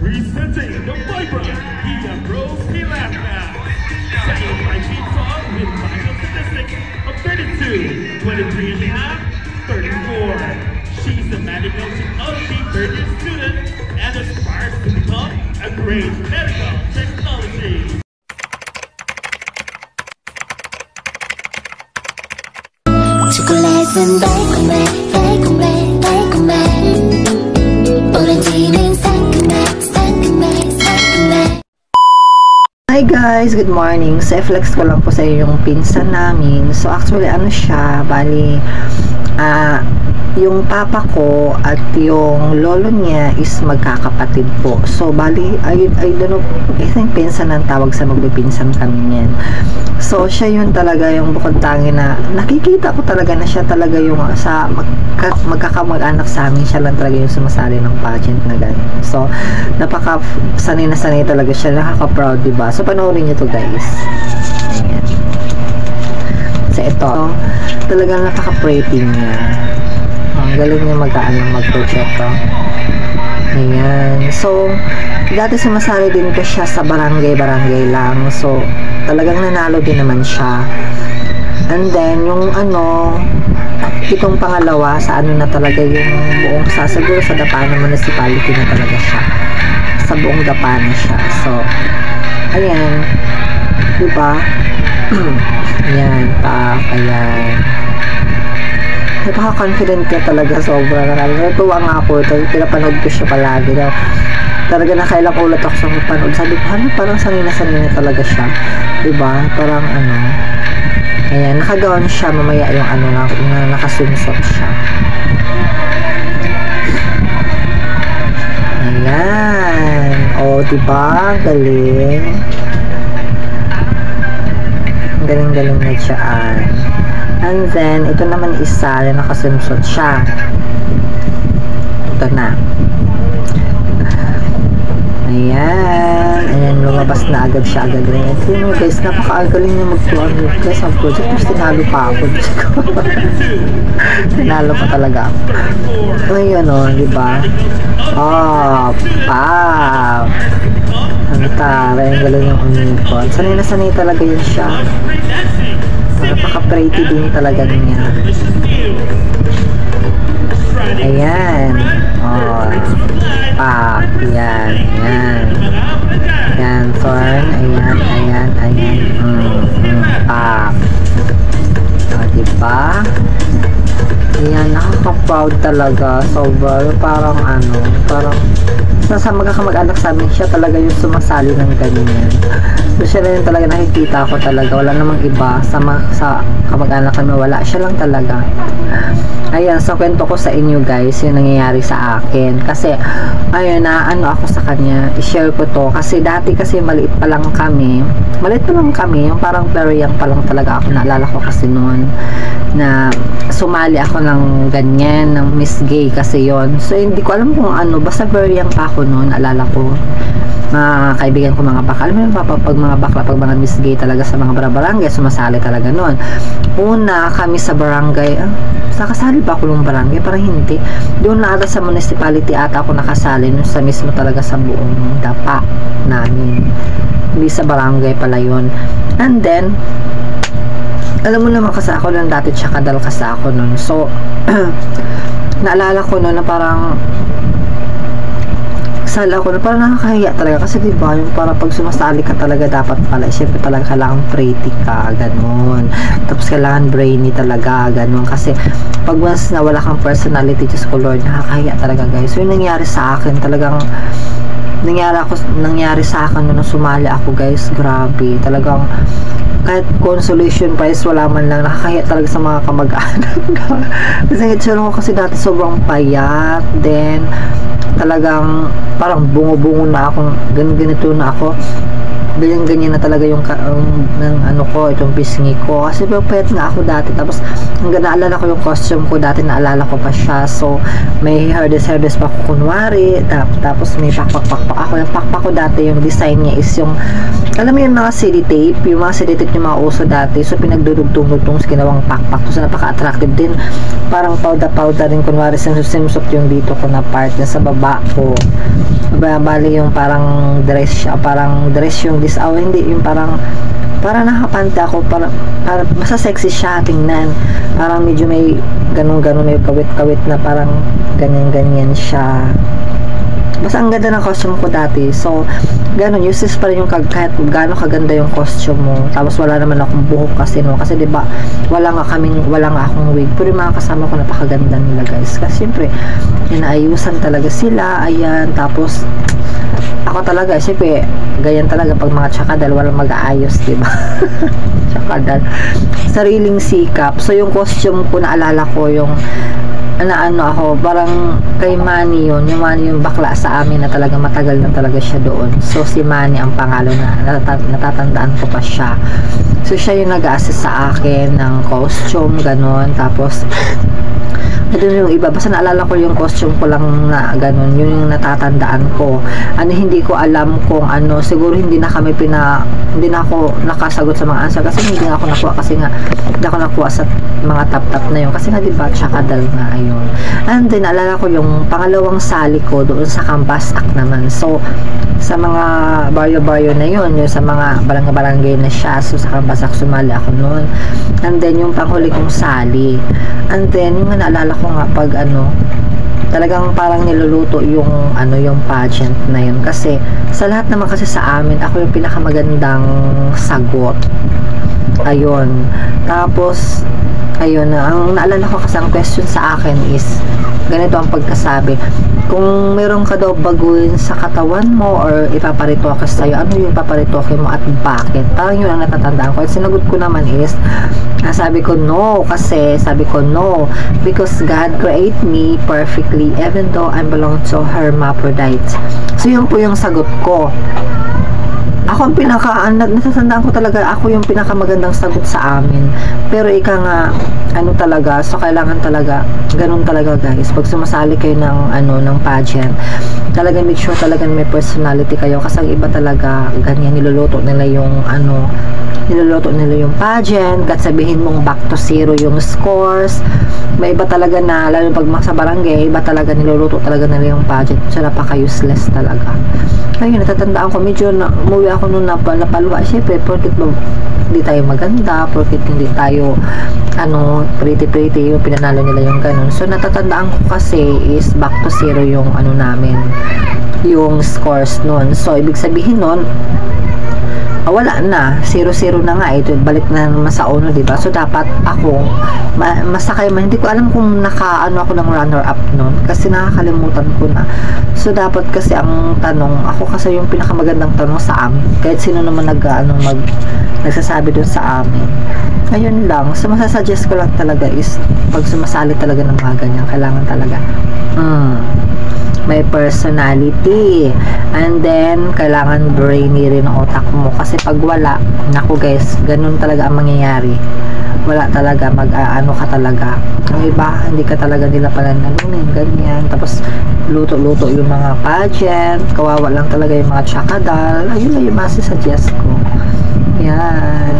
Presenting the vibrant Gia Rose Pilata. Second by Team Song with final statistics of 32, 23 and a half, 34. She's a medical technology graduate student and aspires to become a great medical technology. 초콜릿은 달콤해 달콤해 달콤해 오렌지는 상큼해 상큼해 상큼해. Hi guys! Good morning! So, i-flex ko lang po sa iyo yung pinsan namin. So, actually, ano siya, bali, yung papa ko at yung lolo niya is magkakapatid po. So, bali, I don't know, I think pinsan ang tawag sa magpipinsan kami niyan. So, siya yun talaga yung bukod tangi na nakikita ko talaga na siya talaga yung sa magkakamag-anak sa amin, siya lang talaga yung sumasali ng pageant na ganyan. So, napaka sanay na sanay talaga siya, nakaka-proud, diba? So, panoorin niyo to guys. Ayan. So, ito, talagang napaka-pretty niya. Ang galing niya mag-project. Ayan. So, dati sumasali din ko siya sa barangay lang. So, talagang nanalo din naman siya. And then, yung itong pangalawa, sa na talaga yung buong sasagur sa Dapana Municipality na talaga siya. Sa buong Dapana siya. So, ayan. Diba? Ayan. Ayan. Napaka-confident niya talaga, sobra. Natuwa nga ako. Pinapanood ko siya palagi. Talaga nakailang ulat ako sa panood. Sabi ko, parang sanay na talaga siya. Diba? Parang ayan, nakagawa siya mamaya yung na nakasunsot siya. Ayan. O, diba? Galing. Galing na dyan. And then, ito naman isa na nakasunsot siya. Ito na. Ayan, lumabas na agad siya agad rin. Ito yun guys, napaka-agaling niya mag-tuan guys ang project. Tapos tinalo pa ako. Tinalo pa talaga ako. Ayun diba? Ang tara, yung galing yung unicorn. Sanay na sanay talaga yun siya. Napaka-pretty din talaga niya. Ayan. Yan. Yan, thorn. Ayan. Diba? Ayan, nakaka-proud talaga. Sobrang, parang nasa magkakamag-anak sa amin, siya talaga yung sumasali ng ganyan. So, siya rin talaga nakikita ko talaga. Wala namang iba sa kamag-anak kami. Wala. Siya lang talaga. Ayan, so kwento ko sa inyo guys, yung nangyayari sa akin. Kasi, ayun ako sa kanya. I-share ko to. Kasi dati kasi maliit pa lang kami. Yung parang very young pa lang talaga ako. Naalala ko kasi noon na sumali ako ng ganyan, ng Miss Gay kasi yon. So, hindi ko alam kung basta very young pa ako noon. Alala ko, mga kaibigan ko mga bakla. Alam mo yung pag mga bakla, pag mga Miss Gay talaga sa mga barangay, sumasali talaga noon. Una, kami sa barangay, nakasali ba ako ng barangay? Parang hindi. Doon na ata sa municipality ata ako nakasali, nun sa mismo talaga sa buong dapa namin. Hindi sa barangay pala yun. And then, alam mo naman kasi ako lang dati tsakadal kasi ako nun. So, naalala ko nun na parang sala ko na parang nakakahiya talaga kasi diba yung para pag sumasali ka talaga dapat pala syempre talaga kailangan pretty ka ganun, tapos kailangan brainy talaga ganun, kasi pag once na wala kang personality, just ko Lord, nakakahiya talaga guys. So yung nangyari sa akin talagang nangyari sa akin nung sumali ako guys, grabe talagang kahit consolation prize wala man lang, nakakahiya talaga sa mga kamag-anak. Kasi itsura ko kasi dati sobrang payat, then talagang parang bungo-bungo na ako, ganito na ako, ganyan na talaga yung itong pisngi ko kasi payat nga ako dati. Tapos hanggang naalala ko yung costume ko dati, naalala ko pa siya. So may hairdes pa ako kunwari, tapos may pakpak ako. Yung pakpak ko dati, yung design niya is yung, alam mo yung mga CD tape, yung mga uso dati. So pinagdudugtong-dugtong sa ginawang pakpak. So napaka-attractive din, parang powder rin kunwari simsot yung dito ko na part na sa baba ko. bali yung parang dress yung hindi yung parang nakapante ako, para basta sexy siya tingnan, parang medyo may ganun may kawit na parang ganyan siya. Basta ang ganda ng costume ko dati. So, ganun, useless pa rin yung kahit gaano kaganda yung costume mo. Tapos wala naman akong buhok kasi diba, wala nga akong wig. Pero yung mga kasama ko napakaganda nila, guys. Kasi syempre, inaayusan talaga sila. Ayan, tapos ako talaga, syempre, ganyan talaga pag mga tsakadal, walang mag-aayos, diba? Tsakadal. Sariling sikap. So, yung costume ko, naalala ko yung ako, parang kay Manny yung bakla sa amin na talaga matagal na talaga siya doon. So, si Manny ang pangalan na natatandaan ko pa siya. So, siya yung nag-assist sa akin ng costume, ganon. Tapos, doon yung iba, basta naalala ko yung costume ko lang na ganun, yun yung natatandaan ko. Hindi ko alam kung siguro hindi na ako nakasagot sa mga answer kasi hindi ako nakuha, kasi nga hindi ako nakuha sa mga top na yun, kasi nga diba tsakadal nga, ayun. And then naalala ko yung pangalawang sali ko doon sa Campus Act naman. So, sa mga baryo na yun, yung sa mga barangay na siya, so sa Campus Act sumali ako noon. And then yung panghuli kong sali, and then yung naalala ko nga pag talagang parang niluluto yung pageant na yun, kasi sa lahat naman kasi sa amin ako yung pinakamagandang sagot, ayun. Tapos ayun, ang naalala ko kasi ang question sa akin is ganito ang pagkasabi: kung meron ka daw baguhin sa katawan mo or ipaparitoke sa'yo, ano yung ipaparitoke mo at bakit? Parang yun ang natatandaan ko. At sinagot ko naman is, sabi ko no, because God created me perfectly even though I belong to hermaphrodites. So yun po yung sagot ko. Ako ang natatandaan ko talaga, ako yung pinakamagandang sagot sa amin. Pero ika nga, talaga, so kailangan talaga, ganun talaga, guys. Pag sumasali kayo ng pageant, talaga make sure talaga may personality kayo, kasi ang iba talaga, ganyan, niluluto nila yung pageant, at sabihin mong back to zero yung scores. May iba talaga na, lalo pag sa barangay, iba talaga niluluto talaga nila yung pageant. So, napaka-useless talaga. Ayun, natatandaan ko, medyo umuwi ako nung napaluwa. Siyempre, porkit hindi tayo maganda, porkit hindi tayo pretty, yung pinanalo nila yung ganun. So, natatandaan ko kasi is back to zero yung namin, yung scores nun. So, ibig sabihin nun, wala na, 0-0 na nga, ito balik na naman sa uno, diba? So dapat ako masakay man, hindi ko alam kung ako ng runner up nun, kasi nakakalimutan ko na. So dapat kasi ang tanong, ako kasi yung pinakamagandang tanong sa amin, kahit sino naman nagsasabi dun sa amin. Ayun lang. So masasuggest ko lang talaga is pag sumasali talaga ng mga ganyan, kailangan talaga may personality, and then kailangan brainy rin ang utak mo, kasi pag wala, naku guys, ganun talaga ang mangyayari. Wala talaga, ka talaga. Ang iba, hindi ka talaga nila pananalunin, ganyan. Tapos luto-luto yung mga pageant, kawawa lang talaga yung mga tsakadal. Ayun na yung masasuggest ko. Yan.